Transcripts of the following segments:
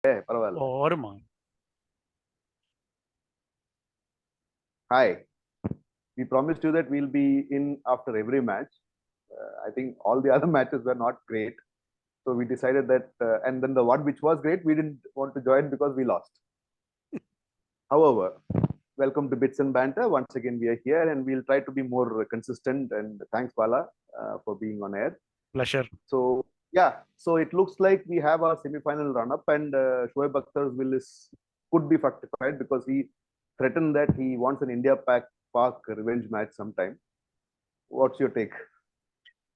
பரவாயில்ல. வருமா? Hi. We promised you that we'll be in after every match. I think all the other matches were not great. So we decided that, and then the one which was great, we didn't want to join because we lost. However, welcome to Bits and Banter. Once again, we are here and we'll try to be more consistent. And thanks, Bala, for being on air. Pleasure. So, yeah, so it looks like we have our semi-final run-up, and Shoaib Akhtar's will could be fructified because he threatened that he wants an India Park revenge match sometime. What's your take?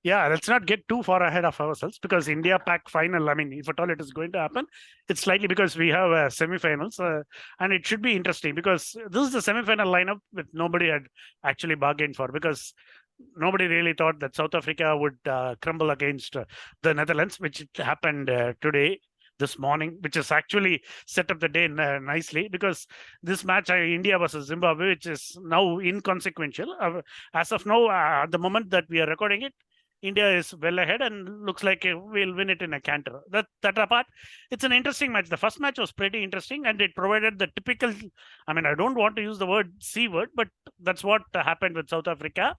Yeah, let's not get too far ahead of ourselves because India Pac final, I mean, if at all it is going to happen, it's slightly because we have semi-finals and it should be interesting because this is the semi-final lineup that nobody had actually bargained for because nobody really thought that South Africa would crumble against the Netherlands, which happened today, this morning, which is actually set up the day nicely because this match, India versus Zimbabwe, which is now inconsequential. As of now, at the moment that we are recording it, India is well ahead and looks like we'll win it in a canter. That apart, it's an interesting match. The first match was pretty interesting and it provided the typical, I mean, I don't want to use the word C word, but that's what happened with South Africa.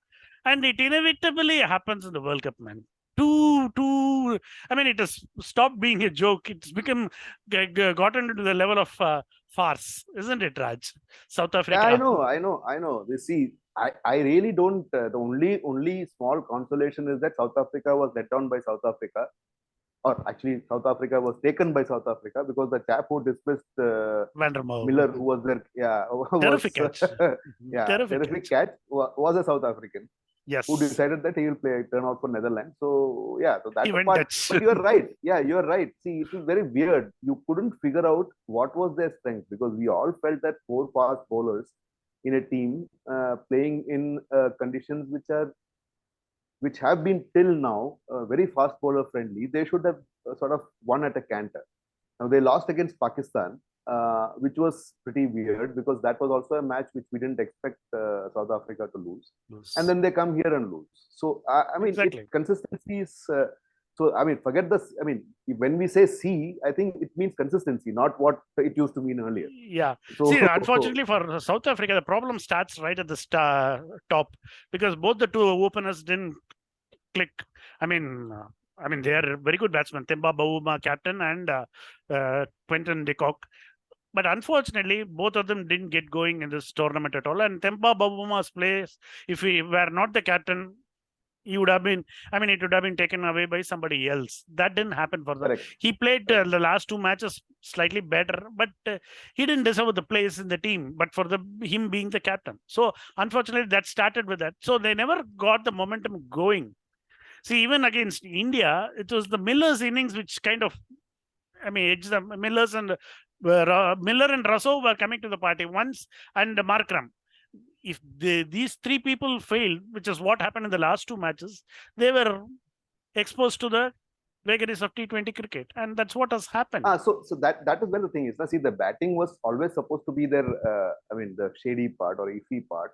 And it inevitably happens in the World Cup, man. I mean, it has stopped being a joke. It's become gotten into the level of farce, isn't it, Raj? South Africa. Yeah, I know. See, I really don't. The only small consolation is that South Africa was let down by South Africa, or actually South Africa was taken by South Africa because the chap who dismissed Miller, who was there, terrific catch. Terrific catch, was a South African. Yes. Who decided that he will turn out for Netherlands. So yeah, so that's the part. But you're right. Yeah, you're right. See, it was very weird. You couldn't figure out what was their strength because we all felt that 4 fast bowlers in a team playing in conditions which have been till now very fast bowler friendly. They should have sort of won at a canter. Now they lost against Pakistan, which was pretty weird because that was also a match which we didn't expect South Africa to lose. And then they come here and lose. So I mean, consistency is. So I mean, forget this. I mean, when we say C, I think it means consistency, not what it used to mean earlier. Yeah. So, see, unfortunately for South Africa, the problem starts right at the top because both the two openers didn't click. I mean, they are very good batsmen. Temba Bavuma, captain, and Quentin de Kock. But unfortunately, both of them didn't get going in this tournament at all. And Temba Bavuma's place, if he were not the captain, he would have been, it would have been taken away by somebody else. That didn't happen for them. He played the last 2 matches slightly better, but he didn't deserve the place in the team, but for him being the captain. So unfortunately, that started with that. So they never got the momentum going. See, even against India, it was the Miller's innings which kind of, edged the Millers and Miller and Russo were coming to the party once, and Markram. If these 3 people failed, which is what happened in the last 2 matches, they were exposed to the vagaries of T20 cricket, and that's what has happened. So that is where the thing is. See, the batting was always supposed to be their, the shady part or iffy part.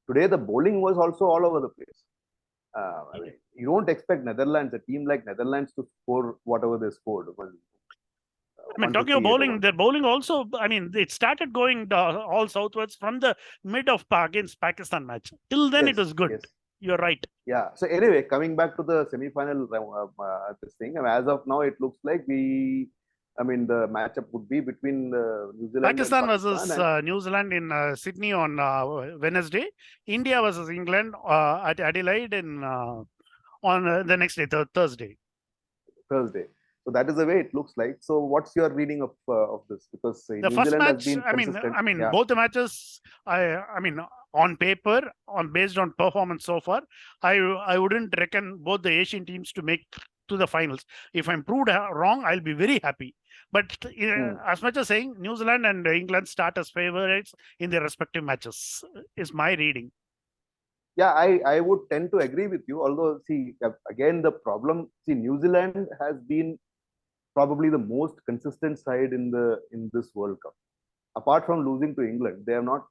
Today, the bowling was also all over the place. You don't expect Netherlands, a team like Netherlands, to score whatever they scored. Talking of bowling, their bowling also, it started going all southwards from the mid of against Pakistan match. Till then, it was good. Yes. You're right. Yeah. So anyway, coming back to the semi-final, this thing, as of now, it looks like the matchup would be between New Zealand Pakistan versus New Zealand in Sydney on Wednesday. India versus England at Adelaide on the next day, Thursday. So that is the way it looks like. So what's your reading of this? Because the New first Zealand match, has been both the matches, on paper, based on performance so far, I wouldn't reckon both the Asian teams to make to the finals. If I'm proved wrong, I'll be very happy. But as much as saying New Zealand and England start as favorites in their respective matches is my reading. Yeah, I would tend to agree with you. Although, see, again, the problem, New Zealand has been probably the most consistent side in this World Cup. Apart from losing to England, they have not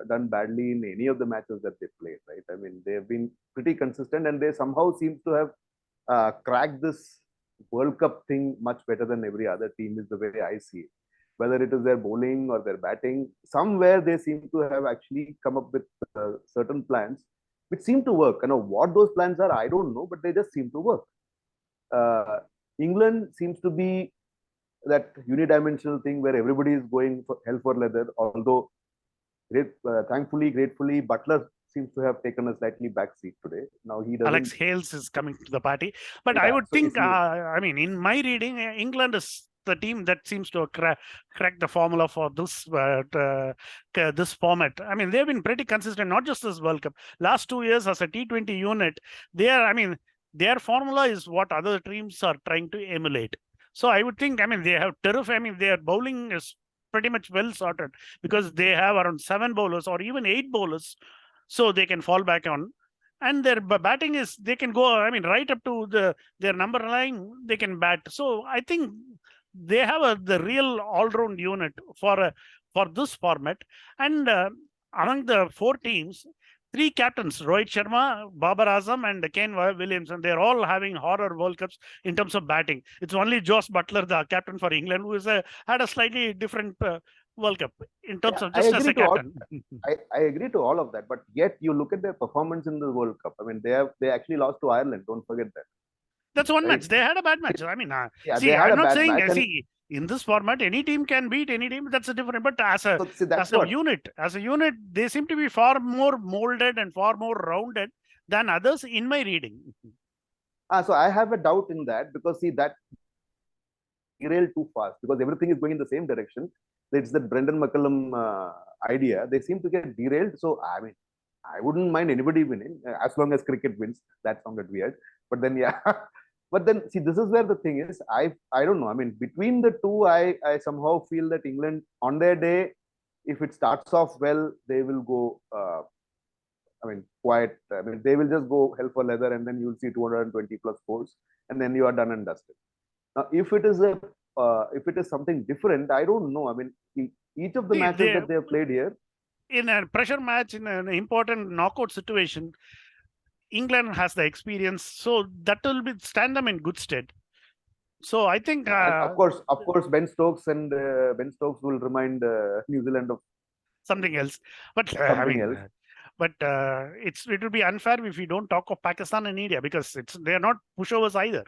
done badly in any of the matches that they played, right? They have been pretty consistent and they somehow seem to have cracked this World Cup thing much better than every other team is the way I see it. Whether it is their bowling or their batting, somewhere they seem to have actually come up with certain plans which seem to work. What those plans are, I don't know, but they just seem to work. Uh, England seems to be that unidimensional thing where everybody is going for hell for leather. Although, thankfully, gratefully, Butler seems to have taken a slightly back seat today. Now he doesn't. Alex Hales is coming to the party, but Yeah, I would so think, in my reading, England is the team that seems to crack the formula for this format. I mean, they've been pretty consistent, not just this World Cup. Last 2 years as a T20 unit, their formula is what other teams are trying to emulate. So I would think, they have terrific. Their bowling is pretty much well sorted because they have around 7 bowlers or even 8 bowlers, so they can fall back on. And their batting is, they can go, right up to their number 9, they can bat. So I think they have the real all-round unit for this format. And among the 4 teams, 3 captains, Rohit Sharma, Babar Azam, and Kane Williamson, they're all having horror World Cups in terms of batting. It's only Josh Butler, the captain for England, who had a slightly different World Cup in terms of just as a captain. I agree to all of that, but yet you look at their performance in the World Cup. They actually lost to Ireland. Don't forget that. That's one match. They had a bad match. I'm not saying, in this format, any team can beat any team. That's a different. But as a unit, they seem to be far more molded and far more rounded than others in my reading. So I have a doubt in that because that derailed too fast because everything is going in the same direction. It's the Brendan McCullum idea. They seem to get derailed. So I wouldn't mind anybody winning as long as cricket wins. That sounded weird, but then But then, see, this is where the thing is. I don't know. Between the two, I somehow feel that England, on their day, if it starts off well, they will go, quiet. They will just go hell for leather, and then you'll see 220 plus scores, and then you are done and dusted. Now, if it is something different, I don't know. Each of the matches that they have played here, in a pressure match, in an important knockout situation, England has the experience, so that will stand them in good stead. So I think, of course, Ben Stokes will remind New Zealand of something else. But it will be unfair if we don't talk of Pakistan and India because they are not pushovers either.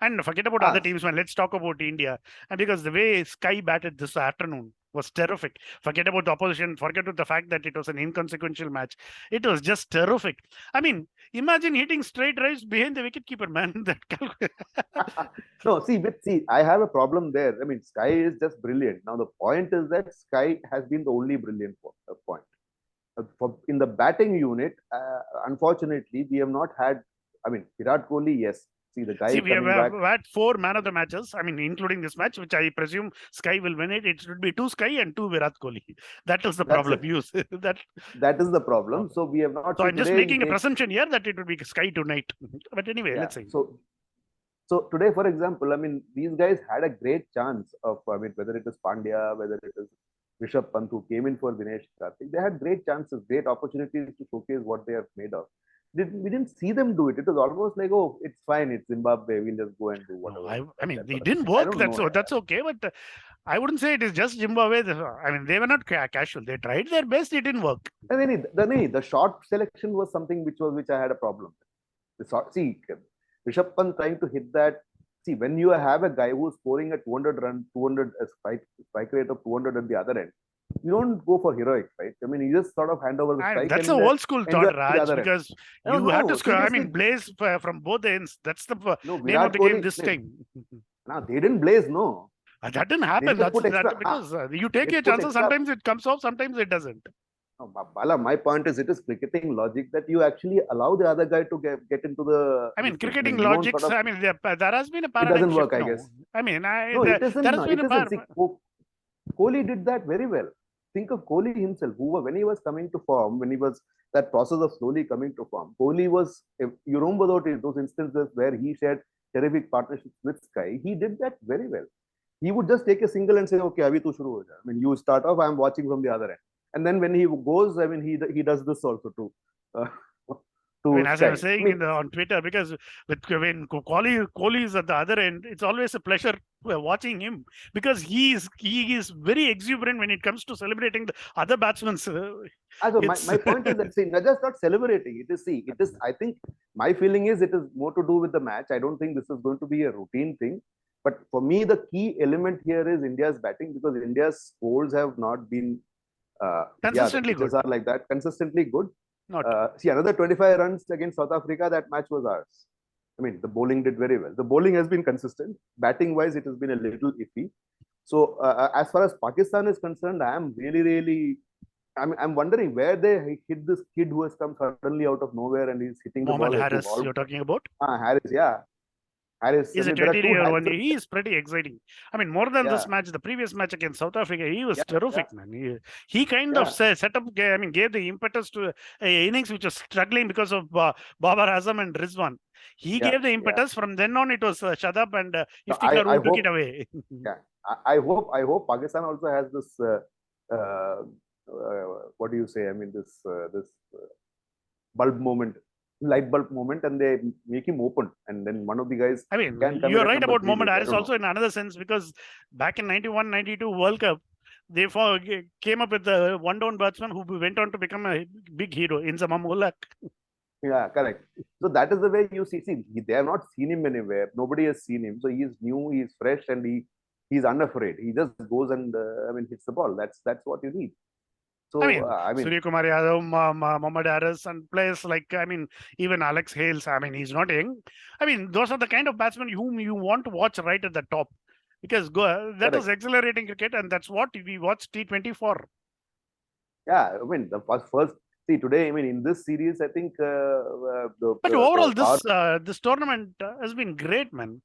And forget about other teams, man. Let's talk about India. And because the way Sky batted this afternoon was terrific. Forget about the opposition. Forget about the fact that it was an inconsequential match. It was just terrific. Imagine hitting straight drives behind the wicketkeeper, man. No, see, I have a problem there. Sky is just brilliant. Now, the point is that Sky has been the only brilliant point. In the batting unit, unfortunately, we have not had. Virat Kohli, yes. See, the guy. We have had 4 man of the matches. Including this match, which I presume Sky will win it. It should be 2 Sky and 2 Virat Kohli. That is the problem. That is the problem. So we have not. So I'm just making a presumption here that it will be Sky tonight. But anyway, let's see. So today, for example, these guys had a great chance of. Whether it is Pandya, whether it is Rishabh Pant who came in for Dinesh Karthik, they had great chances, great opportunities to showcase what they are made of. We didn't see them do it. It was almost like, oh, it's fine, it's Zimbabwe, we'll just go and do whatever. They didn't work. That's okay, but I wouldn't say it is just Zimbabwe. They were not casual. They tried their best. It didn't work. The short selection was something which I had a problem with. Rishabh Pant trying to hit that. See, when you have a guy who's scoring a 200 run, 200 strike rate of 200 at the other end, you don't go for heroics, right? You just sort of hand over the strike. That's an old school thought, Raj, because you have to score. Blaze from both ends. That's the name of the game this time. No, they didn't blaze, no. That didn't happen. Because you take your chances. Sometimes it comes off, sometimes it doesn't. No, Bala, my point is, it is cricketing logic that you actually allow the other guy to get into the. Cricketing logic. There has been a paradigm. It doesn't work, I guess. There has been a paradigm. Kohli did that very well. Think of Kohli himself, when he was coming to form, when he was that process of slowly coming to form, Kohli was, you remember those instances where he shared terrific partnerships with Sky. He did that very well. He would just take a single and say, okay, abhi tu shuru ho ja. You start off, I'm watching from the other end. And then when he goes, he does this also too. as I was saying on Twitter, because when Kohli is at the other end, it's always a pleasure watching him, because he is very exuberant when it comes to celebrating the other batsmen. My point is that, see, not just not celebrating. I think my feeling is it is more to do with the match. I don't think this is going to be a routine thing. But for me, the key element here is India's batting, because India's scores have not been consistently good. Are like that, consistently good. See, another 25 runs against South Africa, that match was ours. I mean, the bowling did very well. The bowling has been consistent. Batting-wise, it has been a little iffy. So, as far as Pakistan is concerned, I am really... I'm wondering where they hit this kid who has come suddenly out of nowhere and he's hitting the ball. Mohammad Harris, you're talking about? Harris, yeah. Harris. He's a 20-year-old. He is pretty exciting. I mean, more than this match, the previous match against South Africa, he was terrific, man. He kind of set up, gave the impetus to an innings which was struggling because of Babar Azam and Rizwan. He gave the impetus. From then on, it was Shadab and Iftikhar who took it away. I hope Pakistan also has this. What do you say? I mean, this bulb moment. Light bulb moment, and they make him open, and then one of the guys. I mean, you're right about Mohammad Harris also in another sense, because back in 91-92 World Cup, they came up with the one-down batsman who went on to become a big hero, Inzamam Ulak. Yeah, correct. So that is the way you see. They have not seen him anywhere. Nobody has seen him, so he is new, he is fresh, and he's unafraid. He just goes and hits the ball. That's what you need. So, Suryakumar Yadav, Mohammad Harris, and players like, even Alex Hales. He's not young. Those are the kind of batsmen whom you want to watch right at the top, because that is exhilarating cricket, and that's what we watch T20 for. Yeah, the first see today. In this series, I think. But overall, this tournament has been great, man.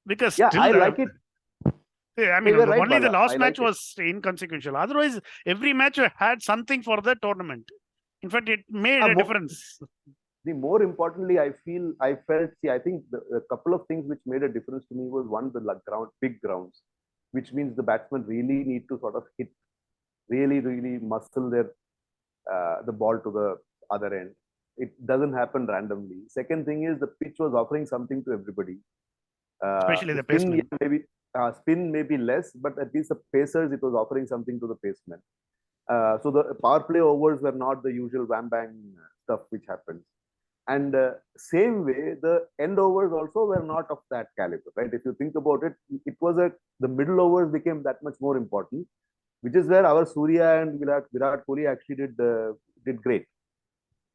Because I like it. Only the last match was inconsequential. Otherwise, every match had something for the tournament. In fact, it made a difference. More importantly, I felt. I think a couple of things which made a difference to me was, one, the big grounds, which means the batsmen really need to sort of hit, really muscle the ball to the other end. It doesn't happen randomly. Second thing is, the pitch was offering something to everybody, especially the pacemen. Spin may be less, but at least the pacers, it was offering something to the pacemen. So the power play overs were not the usual wham bang stuff which happens. And same way, the end overs also were not of that caliber, right? If you think about it, it was the middle overs became that much more important, which is where our Surya and Virat Kohli actually did great.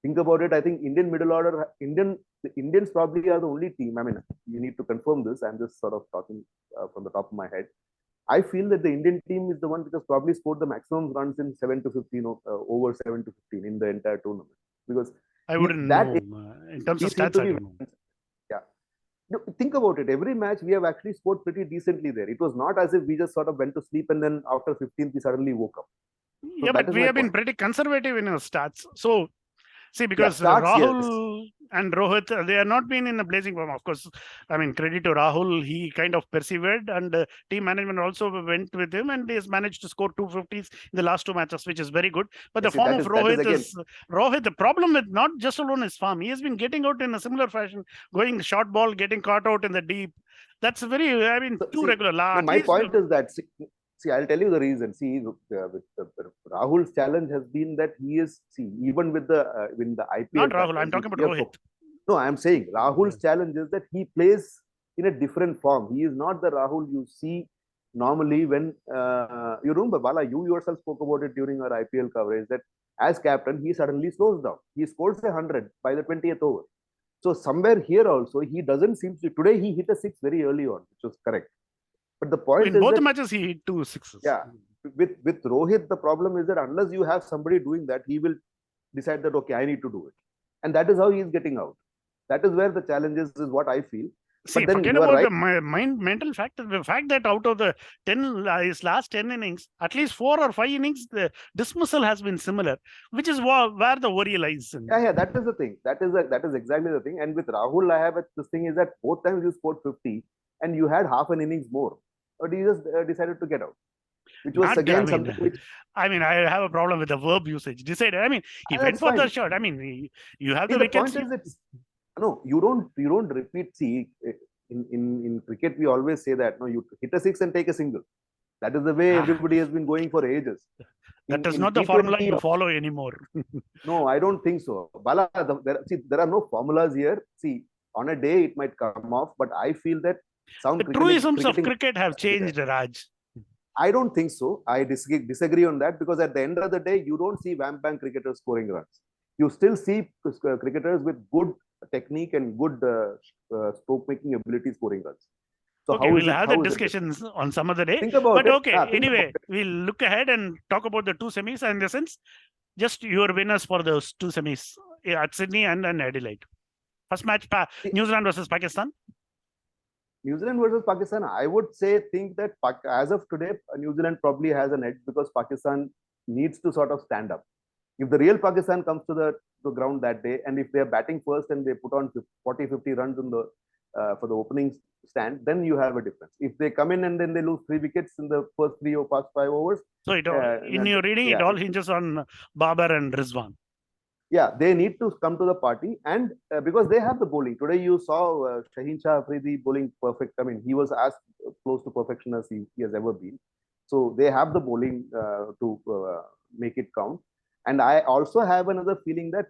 Think about it. I think Indian middle order, the Indians probably are the only team. You need to confirm this. I'm just sort of talking from the top of my head. I feel that the Indian team is the one which has probably scored the maximum runs in 7 to 15 over 7 to 15 in the entire tournament. Because I wouldn't know in terms of stats. I don't know. Yeah. Think about it. Every match we have actually scored pretty decently there. It was not as if we just sort of went to sleep and then after 15th we suddenly woke up. So but we have been pretty conservative in our stats. So. See, because Rahul and Rohit, they have not been in a blazing form. Of course, credit to Rahul, he kind of persevered, and team management also went with him, and he has managed to score 250s in the last two matches, which is very good. But the form of Rohit is Rohit. The problem with not just alone his form, he has been getting out in a similar fashion, going short ball, getting caught out in the deep. That's very, too regular. My point is that. See, I'll tell you the reason. See, Rahul's challenge has been that he is, even with the IPL. Not Rahul, I'm talking about Rohit. No, I'm saying Rahul's challenge is that he plays in a different form. He is not the Rahul you see normally when, you remember, Bala, you yourself spoke about it during our IPL coverage, that as captain, he suddenly slows down. He scores 100 by the 20th over. So somewhere here also, he doesn't seem to, today he hit a 6 very early on, which was correct. But the point is, in both the matches, he hit 2 sixes. Yeah, with Rohit, the problem is that unless you have somebody doing that, he will decide that, okay, I need to do it. And that is how he is getting out. That is where the challenge is what I feel. See, but then forget about the mental factor. The fact that out of the his last 10 innings, at least 4 or 5 innings, the dismissal has been similar, which is where the worry lies. Yeah, that is the thing. That is exactly the thing. And with Rahul, I have this thing is that both times you scored 50 and you had half an innings more. Or you just decided to get out? which was again something which. I have a problem with the verb usage. Decided. He went for the shot. You have the wickets. The point is, no, you don't repeat. See, in cricket, we always say that no, you hit a six and take a single. That is the way everybody has been going for ages. That is not the formula you follow anymore. No, I don't think so. Bala, there are no formulas here. See, on a day it might come off, but I feel that the truisms of cricket have changed, Raj. I don't think so. I disagrrie on that, because at the end of the day, you don't see vamp bank cricketers scoring runs. You still see cricketers with good technique and good stroke making ability scoring runs. So okay, we'll have the discussions on some other day. Think about but it. Okay, anyway, we'll look ahead and talk about the two semis. In the sense, just your winners for those two semis at Sydney and Adelaide. First match, New Zealand versus Pakistan. New Zealand versus Pakistan, I would think that as of today, New Zealand probably has an edge, because Pakistan needs to sort of stand up. If the real Pakistan comes to the ground that day, and if they are batting first and they put on 40-50 runs in the for the opening stand, then you have a difference. If they come in and then they lose 3 wickets in the first 3 or past 5 overs. So in your reading, it all hinges on Babar and Rizwan. Yeah, they need to come to the party, and because they have the bowling. Today you saw Shaheen Shah Afridi bowling perfect. He was as close to perfection as he has ever been. So they have the bowling to make it count. And I also have another feeling that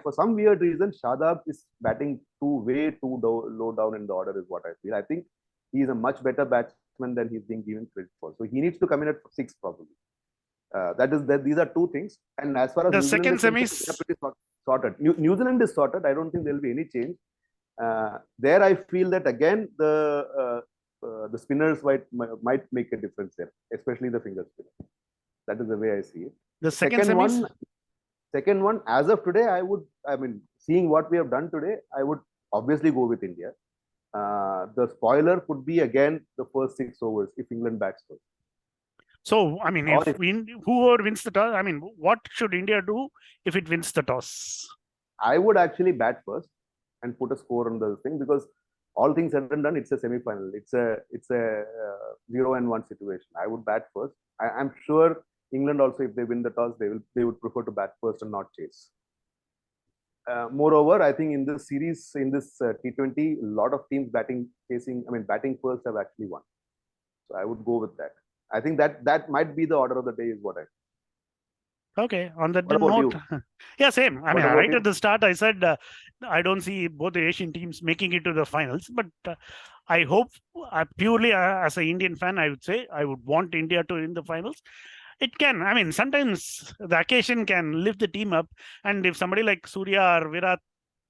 for some weird reason, Shadab is batting way too low down in the order, is what I feel. I think he is a much better batsman than he's being given credit for. So he needs to come in at 6 probably. These are two things. And as far as the second semis, sorted. New Zealand is sorted. I don't think there will be any change. There, I feel that again the spinners might make a difference there, especially the finger spinner. That is the way I see it. The second one, as of today, seeing what we have done today, I would obviously go with India. The spoiler could be again the first 6 overs if England bats first. So, whoever wins the toss, what should India do if it wins the toss? I would actually bat first and put a score on the thing, because all things said and done, it's a semi-final. It's a 0-1 situation. I would bat first. I'm sure England also, if they win the toss, they would prefer to bat first and not chase. Moreover, I think in this series, in this T20, a lot of teams batting first have actually won. So I would go with that. I think that might be the order of the day, is what I think. Okay, on that note, yeah, same. Right at the start, I said I don't see both the Asian teams making it to the finals, but I hope, purely as an Indian fan, I would say I would want India to win the finals. It can. Sometimes the occasion can lift the team up, and if somebody like Surya or Virat,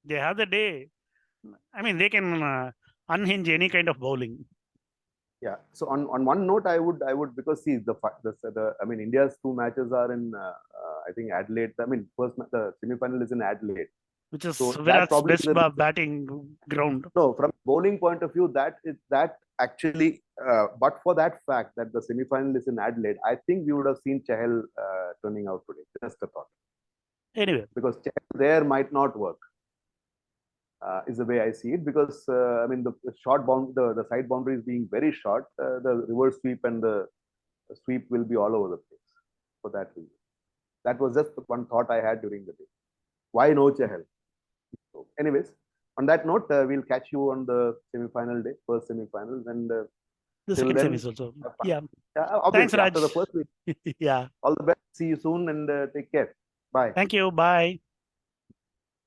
they have the day, they can unhinge any kind of bowling. Yeah. So on one note, I would because see India's 2 matches are in I think Adelaide. First the semi-final is in Adelaide, which is Virat's best batting ground. No, from bowling point of view, that actually, but for that fact that the semi-final is in Adelaide, I think we would have seen Chahal turning out today. Just a thought. Anyway, because Chahal there might not work. Is the way I see it, because the short the side boundaries being very short, the reverse sweep and the sweep will be all over the place for that reason. That was just one thought I had during the day. Why no Chahal? So, anyways, on that note, we'll catch you on the semi-final day, first semi-final, and the second semis also. Yeah. Thanks, Raj. After the first week. Yeah. All the best. See you soon, and take care. Bye. Thank you. Bye.